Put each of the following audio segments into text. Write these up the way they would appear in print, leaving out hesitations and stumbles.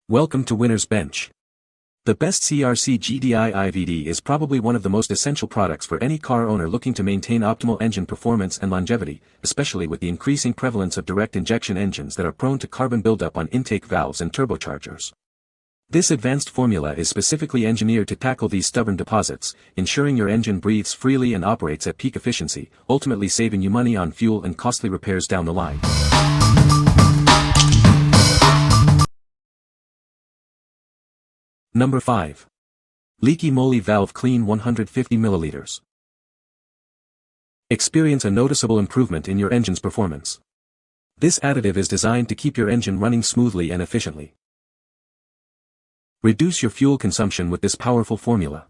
Welcome to Winner's Bench. The best CRC GDI IVD is probably one of the most essential products for any car owner looking to maintain optimal engine performance and longevity, especially with the increasing prevalence of direct injection engines that are prone to carbon buildup on intake valves and turbochargers. This advanced formula is specifically engineered to tackle these stubborn deposits, ensuring your engine breathes freely and operates at peak efficiency, ultimately saving you money on fuel and costly repairs down the line. Number 5. Liqui Moly Valve Clean 150 ml. Experience a noticeable improvement in your engine's performance. This additive is designed to keep your engine running smoothly and efficiently. Reduce your fuel consumption with this powerful formula.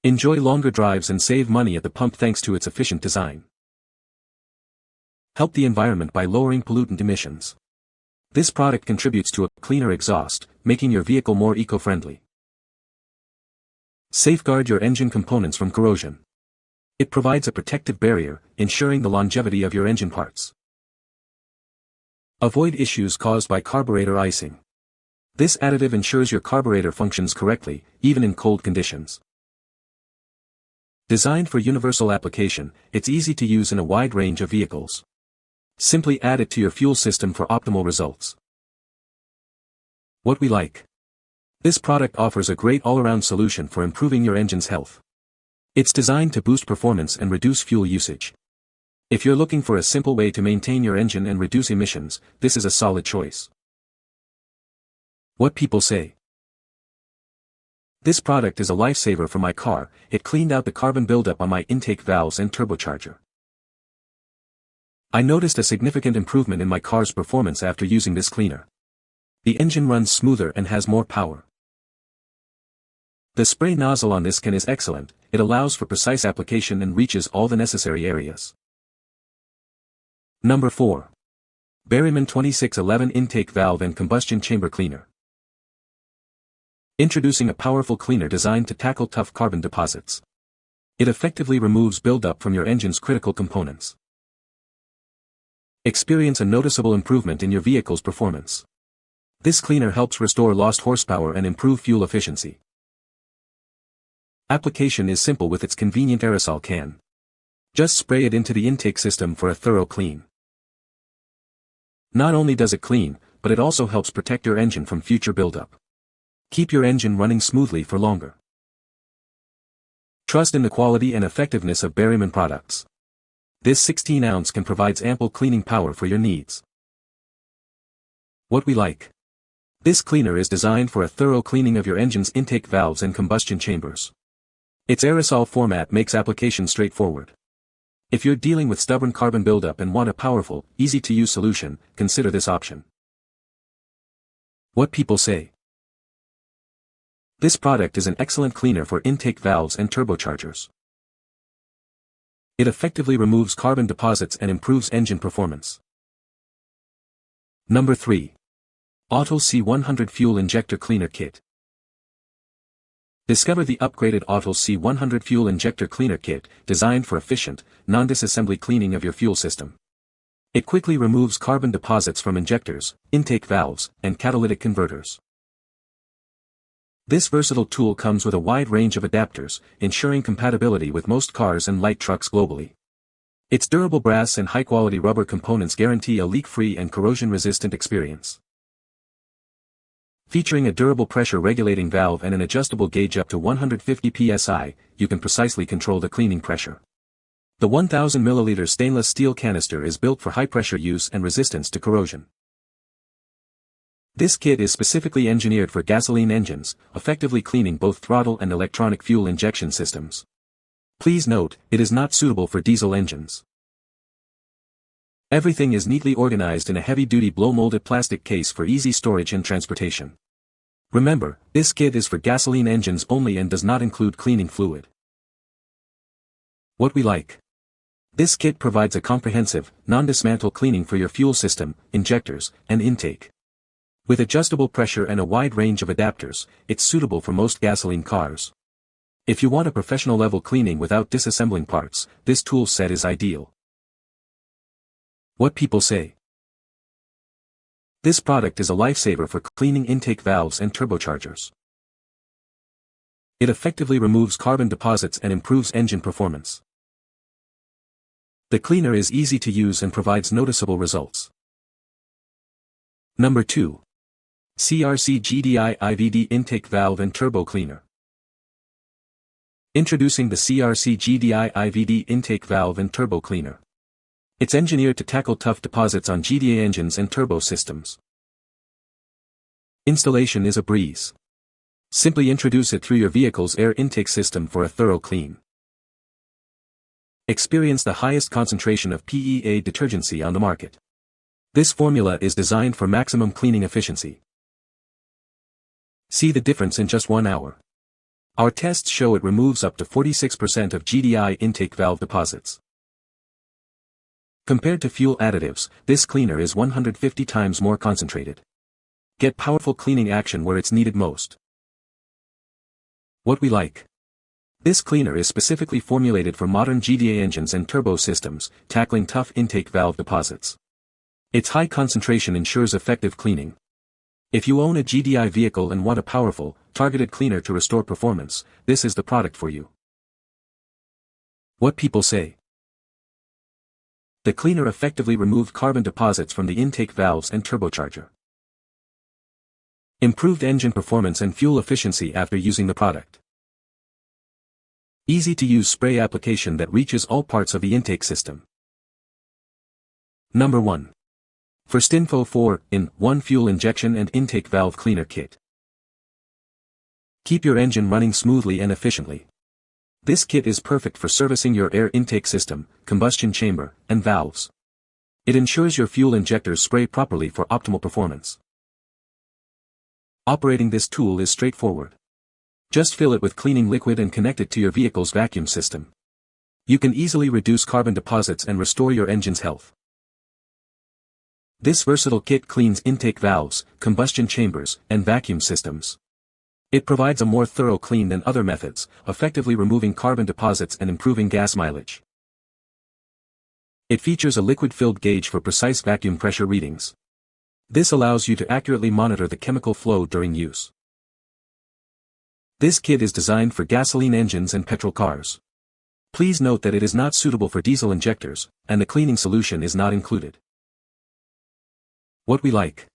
Enjoy longer drives and save money at the pump thanks to its efficient design. Help the environment by lowering pollutant emissions. This product contributes to a cleaner exhaust, making your vehicle more eco-friendly. Safeguard your engine components from corrosion. It provides a protective barrier, ensuring the longevity of your engine parts. Avoid issues caused by carburetor icing. This additive ensures your carburetor functions correctly, even in cold conditions. Designed for universal application, it's easy to use in a wide range of vehicles. Simply add it to your fuel system for optimal results. What we like. This product offers a great all-around solution for improving your engine's health. It's designed to boost performance and reduce fuel usage. If you're looking for a simple way to maintain your engine and reduce emissions, this is a solid choice. What people say. This product is a lifesaver for my car. It cleaned out the carbon buildup on my intake valves and turbocharger. I noticed a significant improvement in my car's performance after using this cleaner. The engine runs smoother and has more power. The spray nozzle on this can is excellent. It allows for precise application and reaches all the necessary areas. Number 4. Berryman 2611 Intake Valve and Combustion Chamber Cleaner. Introducing a powerful cleaner designed to tackle tough carbon deposits. It effectively removes buildup from your engine's critical components. Experience a noticeable improvement in your vehicle's performance. This cleaner helps restore lost horsepower and improve fuel efficiency. Application is simple with its convenient aerosol can. Just spray it into the intake system for a thorough clean. Not only does it clean, but it also helps protect your engine from future buildup. Keep your engine running smoothly for longer. Trust in the quality and effectiveness of Berryman products. This 16-ounce can provides ample cleaning power for your needs. What we like. This cleaner is designed for a thorough cleaning of your engine's intake valves and combustion chambers. Its aerosol format makes application straightforward. If you're dealing with stubborn carbon buildup and want a powerful, easy-to-use solution, consider this option. What people say. This product is an excellent cleaner for intake valves and turbochargers. It effectively removes carbon deposits and improves engine performance. Number 3. AUTOOL C100 Fuel Injector Cleaner Kit. Discover the upgraded AUTOOL C100 Fuel Injector Cleaner Kit, designed for efficient, non-disassembly cleaning of your fuel system. It quickly removes carbon deposits from injectors, intake valves, and catalytic converters. This versatile tool comes with a wide range of adapters, ensuring compatibility with most cars and light trucks globally. Its durable brass and high-quality rubber components guarantee a leak-free and corrosion-resistant experience. Featuring a durable pressure-regulating valve and an adjustable gauge up to 150 psi, you can precisely control the cleaning pressure. The 1000 ml stainless steel canister is built for high-pressure use and resistance to corrosion. This kit is specifically engineered for gasoline engines, effectively cleaning both throttle and electronic fuel injection systems. Please note, it is not suitable for diesel engines. Everything is neatly organized in a heavy-duty blow-molded plastic case for easy storage and transportation. Remember, this kit is for gasoline engines only and does not include cleaning fluid. What we like. This kit provides a comprehensive, non-dismantle cleaning for your fuel system, injectors, and intake. With adjustable pressure and a wide range of adapters, it's suitable for most gasoline cars. If you want a professional-level cleaning without disassembling parts, this tool set is ideal. What people say. This product is a lifesaver for cleaning intake valves and turbochargers. It effectively removes carbon deposits and improves engine performance. The cleaner is easy to use and provides noticeable results. Number 2. CRC GDI IVD Intake Valve and Turbo Cleaner. Introducing the CRC GDI IVD Intake Valve and Turbo Cleaner. It's engineered to tackle tough deposits on GDI engines and turbo systems. Installation is a breeze. Simply introduce it through your vehicle's air intake system for a thorough clean. Experience the highest concentration of PEA detergency on the market. This formula is designed for maximum cleaning efficiency. See the difference in just 1 hour. Our tests show it removes up to 46% of GDI intake valve deposits. Compared to fuel additives, this cleaner is 150 times more concentrated. Get powerful cleaning action where it's needed most. What we like. This cleaner is specifically formulated for modern GDI engines and turbo systems, tackling tough intake valve deposits. Its high concentration ensures effective cleaning. If you own a GDI vehicle and want a powerful, targeted cleaner to restore performance, this is the product for you. What people say. The cleaner effectively removed carbon deposits from the intake valves and turbocharger. Improved engine performance and fuel efficiency after using the product. Easy-to-use spray application that reaches all parts of the intake system. Number 1. FIRSTINFO 4-in-1 Fuel Injection and Intake Valve Cleaner Kit. Keep your engine running smoothly and efficiently. This kit is perfect for servicing your air intake system, combustion chamber, and valves. It ensures your fuel injectors spray properly for optimal performance. Operating this tool is straightforward. Just fill it with cleaning liquid and connect it to your vehicle's vacuum system. You can easily reduce carbon deposits and restore your engine's health. This versatile kit cleans intake valves, combustion chambers, and vacuum systems. It provides a more thorough clean than other methods, effectively removing carbon deposits and improving gas mileage. It features a liquid-filled gauge for precise vacuum pressure readings. This allows you to accurately monitor the chemical flow during use. This kit is designed for gasoline engines and petrol cars. Please note that it is not suitable for diesel injectors, and the cleaning solution is not included. What we like.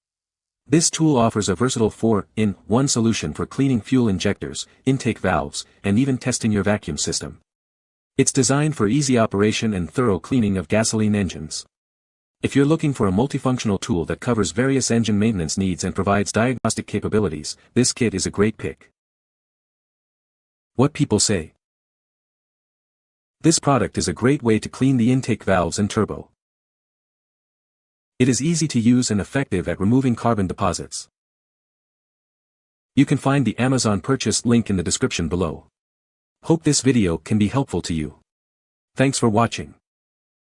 This tool offers a versatile 4-in-1 solution for cleaning fuel injectors, intake valves, and even testing your vacuum system. It's designed for easy operation and thorough cleaning of gasoline engines. If you're looking for a multifunctional tool that covers various engine maintenance needs and provides diagnostic capabilities, this kit is a great pick. What people say. This product is a great way to clean the intake valves and turbo. It is easy to use and effective at removing carbon deposits. You can find the Amazon purchase link in the description below. Hope this video can be helpful to you. Thanks for watching.